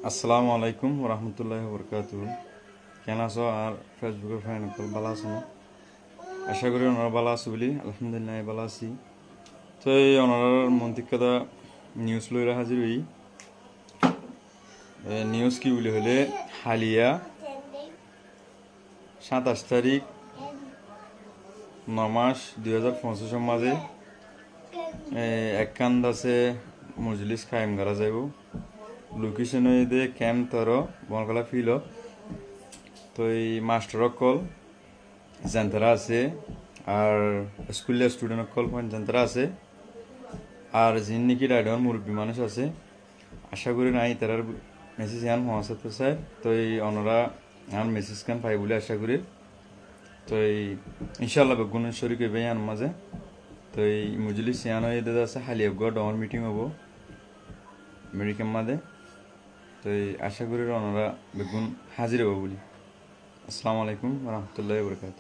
আসসালামু আলাইকুম রহমতুল্লাহ বরকাত। কেন আছো? আর ফেসবুকের ফ্রেন্ড ভালো আছো না? আশা করি ওনারা ভালো আছো বলি। আলহামদুলিল্লাহ ভালো আছি। তো এই ওনার মন্ত্রিকতা নিউজ লইরা হাজির হই। নিউজ কি বলি হলে হালিয়া 27 তারিখ 9 মাস 2025 মাঝে এক কান্দ আছে মজলিস কায়েম করা যাইব। লোকেশন দে ক্যাম্প তর বনকলা ফিল। তো এই মাস্টার কল জানতারা আছে আর স্কুলের স্টুডেন্ট কল পয়েন্ট জানতারা আছে আর যিনি নাকি রাইডার মুরব্বী মানুষ আছে। আশা করি নাই তারার মেসেজ আন পৌঁছাতে চাই। তো এই অনরা আন মেসেজ খান পাই বলে আশা করি। তো এই ইনশাল্লাহ বেগুনের শরীর এবার আন মাঝে। তো এই মজলিস সিয়ানো এদের আছে হালিয়াগড় ডর মিটিং হবো আমেরিকার মাঝে। তো এই আশা করি ওনারা বেগুন হাজির হবো বলি। আসসালামু আলাইকুম রহমতুল্লাহ বরকাত।